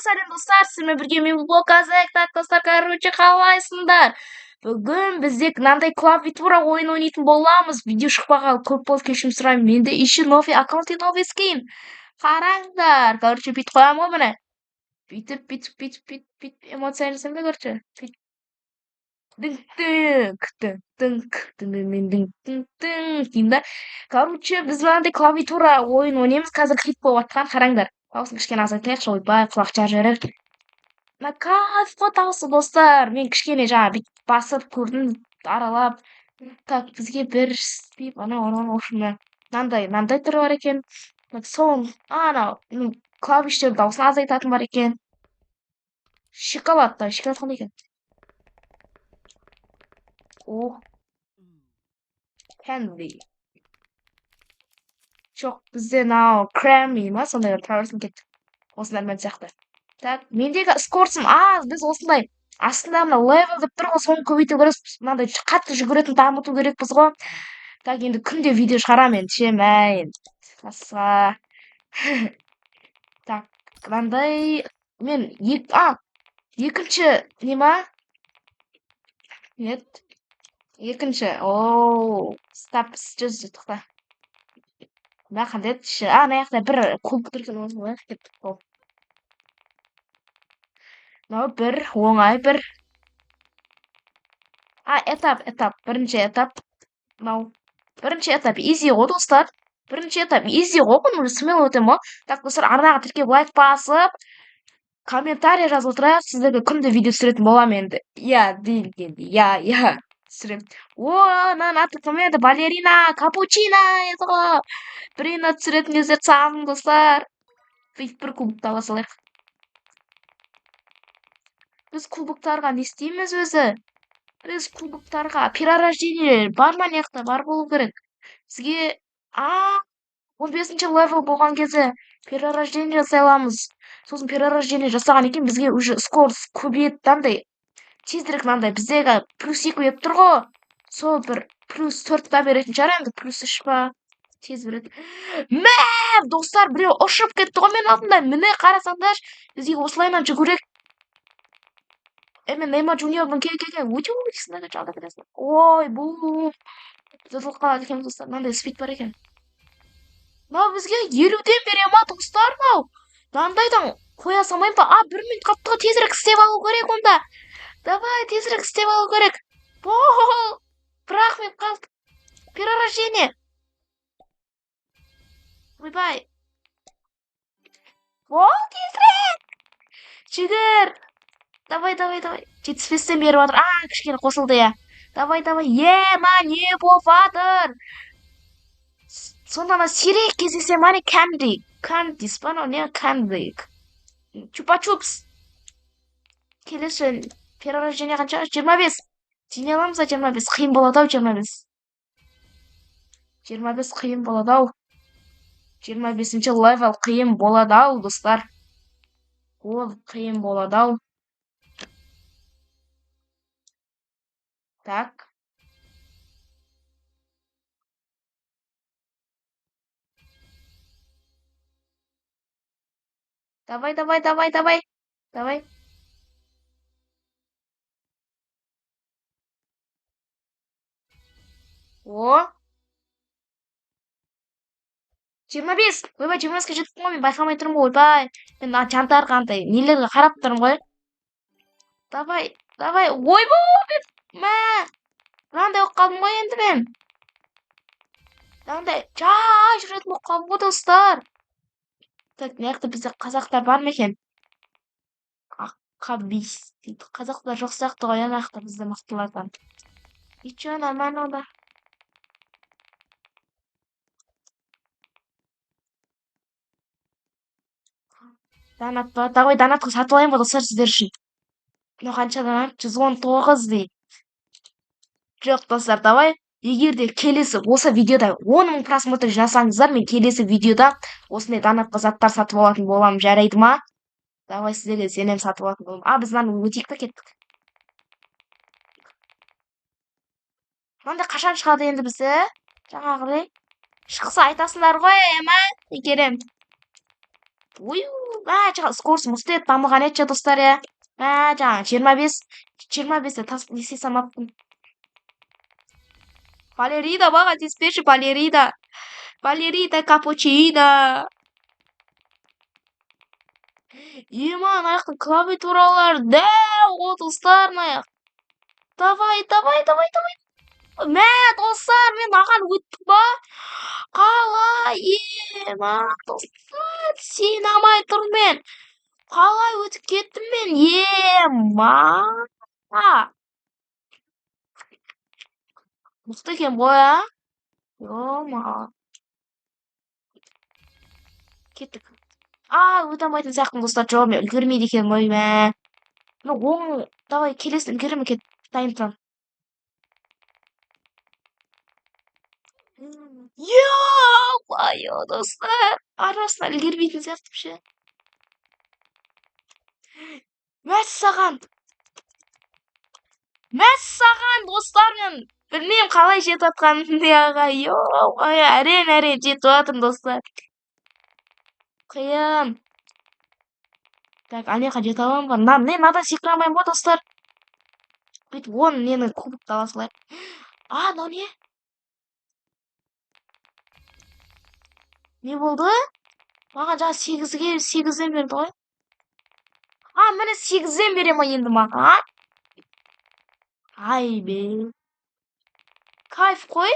сәлем достар, сіздермен бірге мен блог азайық. Так, достар, короче, қалайсыңдар? Бүгін бізде мынандай клавиатура ойын ойнайтын боламыз. Видео шықпағалы көп болды, кешірім сұраймын. Менде еще новый аккаунт и новый скин. Қараңдар. Короче, бүйтіп қоямын ғой міне. Бүйтіп эмоция жасаймын да, короче. Деймін да. Короче, біз мынандай клавиатура ойын ойнаймыз. Қазір хит болып жатқан, қараңдар. дауысын кішкене азайтайықшы, ойбай, құлақ жарып. Мына кайф қой дауысы, достар. Мен кішкене жаңа бүйтіп басып көрдім, аралап. Так, бізге бір спип, анау, мынандай түрі бар екен. Сол, анау, клавиштер дауысын азайтатын бар екен. Шоколад қандай екен? О, candy. Жоқ, бізде мынау креми ма, сондай тәуірсін кетті. Осындармен сияқты. Так, мендегі скорсым аз, біз осындай. Астында мына левел деп тұр ғой, соны көбейту керекпіз. Мынандай қатты жүгіретін дамыту керекпіз ғой. Так, енді күнде видео шығарамын енді, ше, мәйін. Аса. Так, мынандай мен екінші не ма? Нет. Екінші. Оу, стоп, жүз тоқта. Мына қандай еді? Ана жақта бір куб тұрған осы ғой, кеттік. Мынау бір оңай бір. Этап. Бірінші этап. Мынау. Бірінші этап изи ғой, достар. Бірінші этап изи ғой, бұны смело өтем ғой. Так, достар, арнаға тіркеп лайк басып, комментарий жазып отырайық. Сіздерге күнде видео түсіретін боламын енді. Я, дейін, я. Түсірем. Оның аты кім еді? Балерина, капучина еді ғой. Бірін түсіретін кездерді сағындым, достар. Бір кубокты ала салайық. Біз кубоктарға не істейміз өзі? Біз кубоктарға перерождение бар ма, неқта бар болу керек. Бізге 15-ші левел болған кезде перерождение жасай аламыз. Сосын перерождение жасаған екен, бізге уже скорость көбейеді, мынандай тезірек мынандай біздегі плюс 2 беріп тұр ғой. Сол бір плюс 4 та беретін шығар енді, плюс 3 па тез береді. Мәп, достар, біреу ұшып кетті ғой мен алдында. Міне қарасаңдар, бізге осылайынан жүгірек. Мен Неймар Джуниордың ке. Ой, бұл жазылып қалады екен, достар. Мынандай спид бар екен. Мынау бізге 50-ден бере ма, достар, мынау? Мынандайдан қоя салмайым ба? 1 минут қаптыға тезірек істеп алу керек онда. Давай, тезірек істеп алу керек. Бірақ мен қалды. Перерождение. Ойбай. Тезірек. Жүгір. Давай. 75-тен беріп жатыр. Кішкене қосылды, я. Давай. Не болып жатыр? Сонда ана сирек кездесе мане candy. Candy, спанау не candy. Чупа-чупс. Келесі перерождение қанша? 25. Жеңе аламыз ба 25? Қиын болады ау 25. 25 қиын болады ау. 25-ші левел қиын болады ау, достар. Ол қиын болады ау. Так. Давай. О. 25. Ойбай, 25-ке жеттім ғой, мен байқамай тұрмын ғой, ойбай. Мен жантар қандай, нелерге қарап тұрмын ғой. Давай. Ойбай, мә. Мынандай болып қалдым ғой енді мен. Мынандай жай жүретін болып қалдым ғой, достар. Так, мына бізде қазақтар бар ма екен? Аққабис дейді. Қазақтар жоқ сияқты ғой, ана жақта бізде мықтылардан. Ничего, нормально да. Донат па? Давай донатқа сатып алайын ба, достар, сіздер үшін. Мынау қанша донат? 119 дейді. Жоқ, достар, давай. Егер де келесі осы видеода 10 000 просмотр жасаңыздар, мен келесі видеода осындай донатқа заттар сатып алатын боламын, жарайды ма? Давай, сіздерге сенем сатып алатын боламын. Біз мынаны өтейік та кеттік. Мынандай қашан шығады енді бізде? Жаңағыдай. Шықса айтасыңдар ғой, ма? Екерем. жаңа скорості мықты етіп дамыған еді достар, иә. Жаңа 25-те есе салмаппын. Балерида маған тиіспеші, балерида. Балерида капучино. Ана жақтың клавиатуралары дәу достар, аяқ. Давай. Мә, достар, мен маған өттік ба? Қалай, достар, сен амай тұр мен. Қалай өтіп кеттім мен, мықты екен ғой, кеттік. Өте алмайтын сияқтымын достар, жоқ, мен үлгермейді екен ғой, давай, келесін үлгеремін кет, дайын тұрам. Достар, арасына үлгермейтін сияқтым ше. Мәссаған, достар, мен білмеймін қалай жетіп атқанымды, әрен жетіп атырмын достар. Қиын. Так, анеқа жетіп аламын ба? Надан секіре алмаймын ба, достар? Бүйтіп 10 нені кубокты ала салайық. Мынау не? Не болды? Маған жаңа 8-ден берді ғой. Міне 8-ден бере ма енді маған? Ай бе. Кайф қой.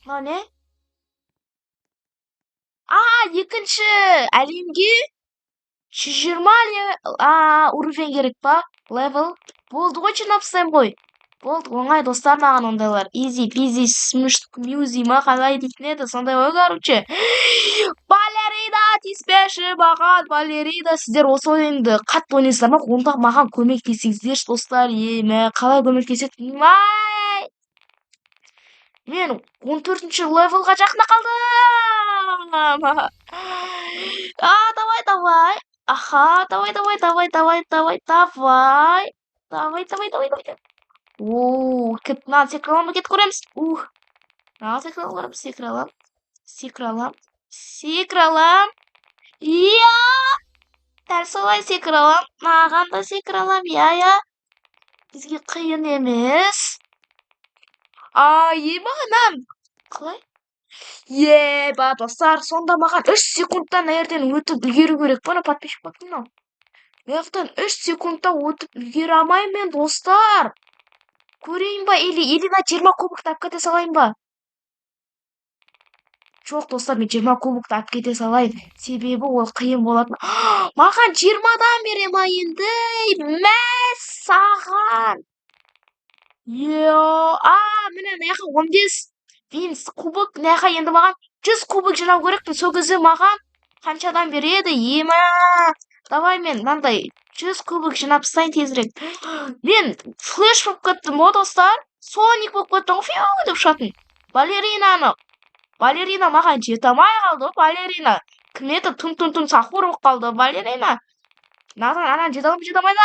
Мынау не? Екінші әлемге 120 уровень керек па? Левел. Болды ғой, жинапсам ғой. Болды, оңай достар маған ондайлар. Easy, peasy, smoothie ма қалай дейтін еді, сондай ой, короче. Балерина, тиіспеші маған, балерина. Сіздер осы ойынды қатты ойнайсыздар ма? Онда маған көмектесіңіздерші достар. Қалай көмектеседі? Мен 14-ші левелға жақында қалдым. Давай. Давай. Мынаны секіре аламын ба? Кетіп көреміз. Мынаны секіре аламын. Секіре алам. Дәл солай секіре алам. Маған да секіре алам. Бізге қиын емес. Анам. Қалай? Достар, сонда маған 3 секундтан әрден өтіп үлгеру керек. Бұны подписчик бақын. Яқтан 3 секундта өтіп үлгере алмайым мен, достар. Көрейін ба, или на 20 кубокты алып кете салайын ба? Жоқ, достар, мен 20 кубокты алып кете салайын. Себебі ол қиын болады. Маған 20-дан бере ма енді? Саған. Міне, наяқа 15 винс кубок, наяқа енді маған 100 кубок жинау керекпін. Сол кезде маған қаншадан береді? Давай мен мынандай 100 кубок жинап тастайын тезірек. Мен флеш болып кеттім, достар. Соник болып кеттім, деп ұшатын. Балерина маған жете алмай қалды, балерина. Кім еді? Түн сахур болып қалды, балерина. Анан жете алмайды.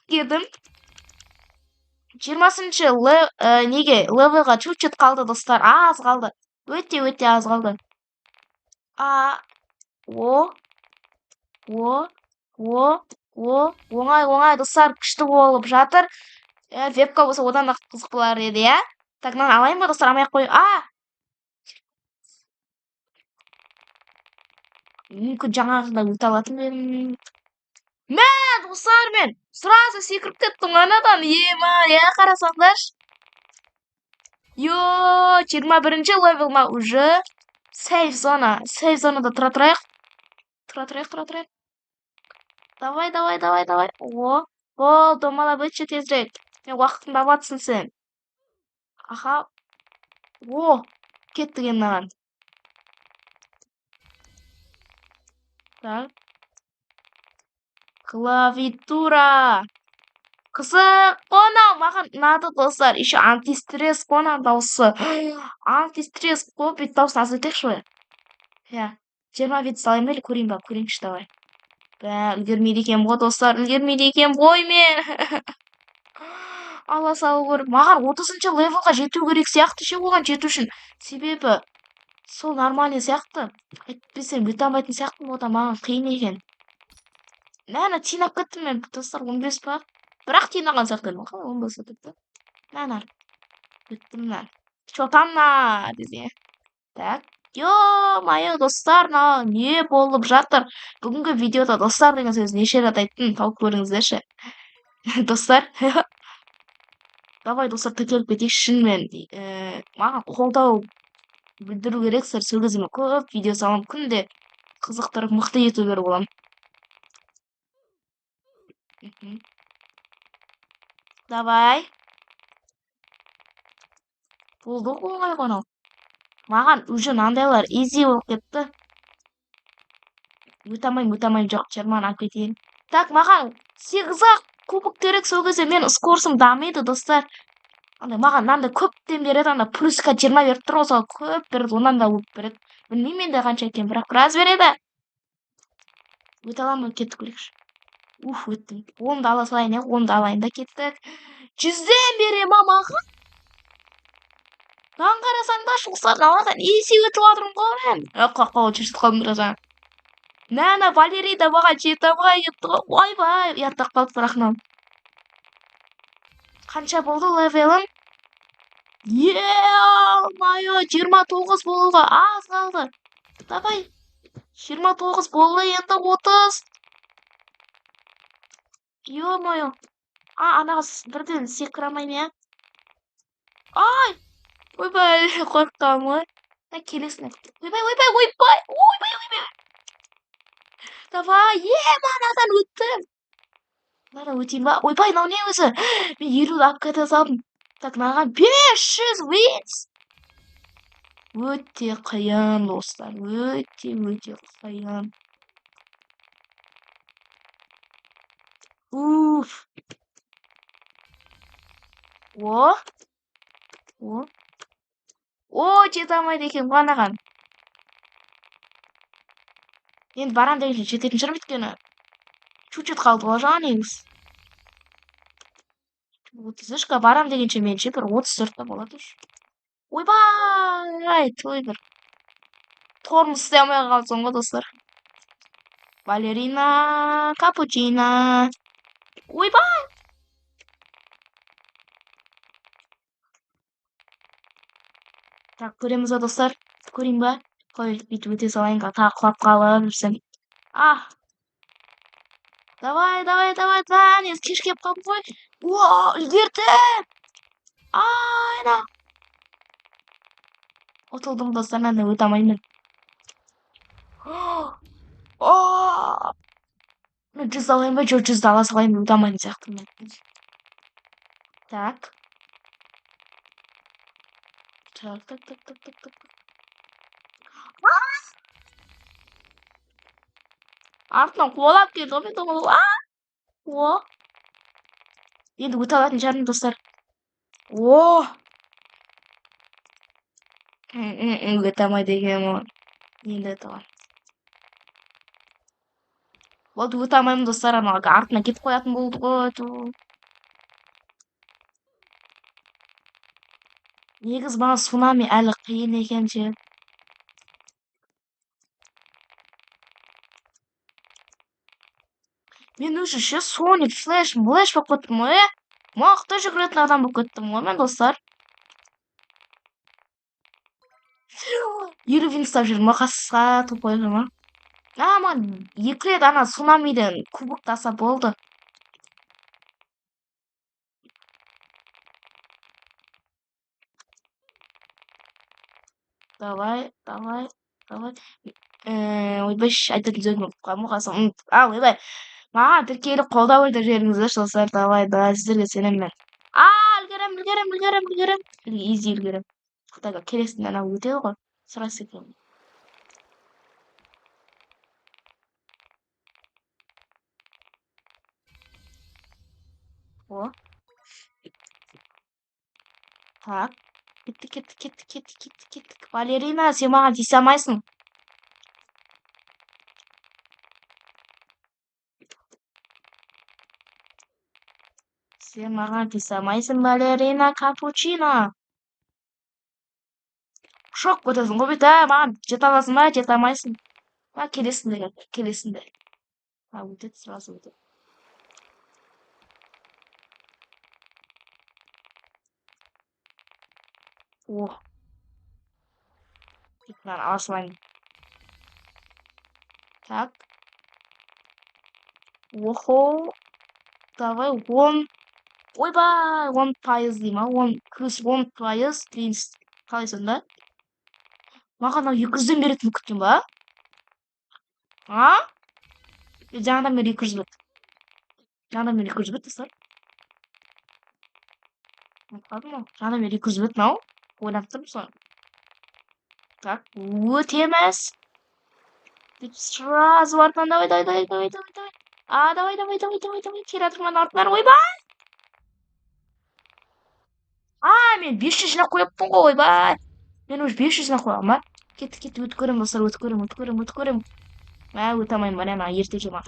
Кедім. 20-ші левелға чуть-чуть қалды, достар. Аз қалды. Өте аз қалды. Оңай, достар, күшті болып жатыр. Вебка болса одан да қызық болар еді, иә? Так, мынаны алайын ба, достар, алмай-ақ қой. Мүмкін жаңағында өте алатын мен. Достар, мен сразу секіріп кеттім анадан. Қарасаңдар. 21-ші левел ма уже. Сейф зонада тұра тұрайық. Давай. Болды, молодец, тезірек. Мен уақытында батсын сен. Кеттік емнаған. Так. Клавиатура. Қызық, маған ұнады, достар. Еще антистресс дауысы. Антистресс бет дауысын азайтайықшы. 20 вид салайын бәлі, көрейінші, давай. Үлгермейді екен ғой, достар, үлгермейді екен ғой мен. Алла сау көр. Маған 30-ші левелға жету керек сияқты ше, оған жету үшін. Себебі сол нормальный сияқты. Әйтпесем өте алмайтын сияқтымын, ода маған қиын екен. Мә, тинап кеттім мен, достар, 15 па? Бірақ тинаған сияқтымын. Қалай 10 болса депті. Мә, өттім мен. Чотанна десе. Так. Ё-майо, достар, не болып жатыр? Бүгінгі видеода достар деген сөз неше рет айттым, тауып көріңіздерші. Достар. Давай, достар, тіркеліп кетейік шынымен. Маған қолдау білдіру керексіздер, сол кезде мен көп видео саламын, күнде қызықтырып мықты ютубер боламын. Давай. Болды ғой оңай ғана. Маған уже мынандайлар изи болып кетті. Өте алмайм, жоқ, 20-ны алып кетейін. Так, маған 8-ақ кубок керек, сол кезде мен скорсым дамиды, достар. Маған мынандай көптен береді, анда плюсқа 20 беріп тұр, осыға көп береді, онан да көп береді. Білмеймін енді қанша екен, бірақ біраз береді. Өте аламын, кеттік көрейікші. Өттім. 10-ды ала салайын, 10-ды алайын да кеттік. 100-ден берем маған. Маған қарасаңдар, шұқсар аладан есе өтіп жатырмын ғой мен. Қақпаға жүрсіп қалдым біраз жаңа. Нәна, Валерий да маған жете алмай кетті ғой. Ойбай, ұяттап қалды бірақ мынау. Қанша болды левелім? Е-майо, 29 болуға аз қалды. Давай. 29 болды, енді 30. Ё-мойо. Анаға бірден секіре алмаймын, иә? Ай! Ойбай, қорққам ғой. Келесіне. Ойбай. Давай, манадан өттім. Мана өтейін ба? Ойбай, мынау не өзі? Мен 50-ді алып кете салдым. Так, маған 500 винс. Өте қиын, достар. Өте қиын. Жете алмайды екен қуанаған. Енді барам дегенше жететін шығармын, өйткені чуть-чуть қалды ғой жаңа негіз. 33-қа барам дегенше менше бір 34-та болады уже. Ойбай, той бір. Торын істей алмай қалсың ғой, достар. Балерина, капучино. Ойбай! Так, көреміз ба, достар? Көрейін ба? Қой, бүйтіп өте салайын, тағы құлап қалып жүрсем. Давай, несі кеш кеп қалдым ғой. Үлгерді! Айна! Отылдым, достар, мен де өте алмаймын. Мен 100 алайын ба, жоқ, 100 ала салайын, өте алмайтын сияқтымын. Так. Так. Артынан қуалап келді ғой, мен о. Енді өте алатын шығармын, достар. Өте алмайды екен ол. Енді өте аламын. Болды, өте алмаймын, достар, артына кетіп қоятын болды ғой. Негіз маған цунами әлі қиын екен ше. Мен уже ше Соник, Флэш, Блэш болып кеттім ғой, мықты жүгіретін адам болып кеттім ғой мен, достар. 50 винстап жүрмін, мақасқа тупой жүрмін. Маған 2 рет ана цунамиден кубок таса болды. Давай. Ойбай, айтатын сөзім болып қалмай қалсам. Ойбай. Маған тіркеліп қолдау білдіріп жіберіңіздерші, достар. Давай, сіздерге сенемін мен. Үлгерем. Изи үлгерем. Так, келесінде ана өтеді ғой. Сұрас екен. Так. Кеттік. Балерина, сен маған тисе алмайсың. Сен маған тисе алмайсың, балерина, капучино. шок кетесің ғой бүйтіп маған жете аласың ба жете алмайсың ба келесіңде өтеді сразу өтеді. О, мынаны ала салайын. Так. Охо. Давай 10. Ойбай, 10% дей ма? 10 плюс 10% дейін қалай сонда? Маған мынау 200-ден беретін күткен ба? А? Жаңадан бері 200 бет. Жаңадан бері 200 бет достар. Ұмытпадым ғой. Жаңадан бері 200 бет мынау. Ойлап тұрмын соны. Так, өтеміз. Деп сразу артынан давай. Давай. Келе жатырмын артынан, ойбай. Мен 500 жинап қойыппын ғой, ойбай. Мен уже 500 жинап қойғам ба? Кетті, өтіп көремін достар, өтіп көремін. Өте алмаймын ба, ана ерте жама.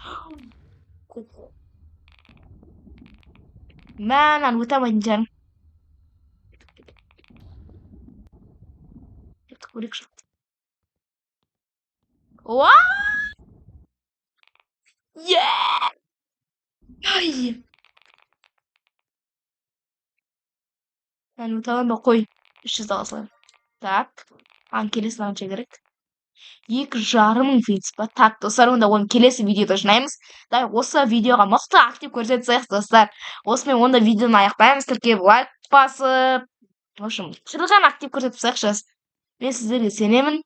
Мынаны өте алмайтын жаным. Көрейікші. Уа! Ай! Мен өте аламын ба, қой. 300 аласың. Так, келесі мынанша керек. 2,5 мың принцип па. Так, достар, онда оны келесі видеода жинаймыз. Осы видеоға мықты актив көрсетсек, достар. Осымен онда видеоны аяқтаймыз. Тіркеп лайк басып, в общем, шырылған актив көрсетсекші. Мен сіздерге сенемін.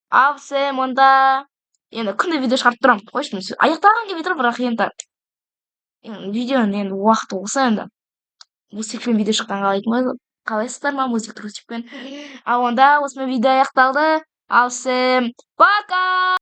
Ал сен онда енді күнде видео шығарып тұрамын. Қойшы, аяқталған деп отырмын, бірақ енді видеоның енді уақыты осы енді. Музыкпен видео шыққан қалайсыздар ма, музыкті музыкпен. Ал онда осымен видео аяқталды. Ал всем пока!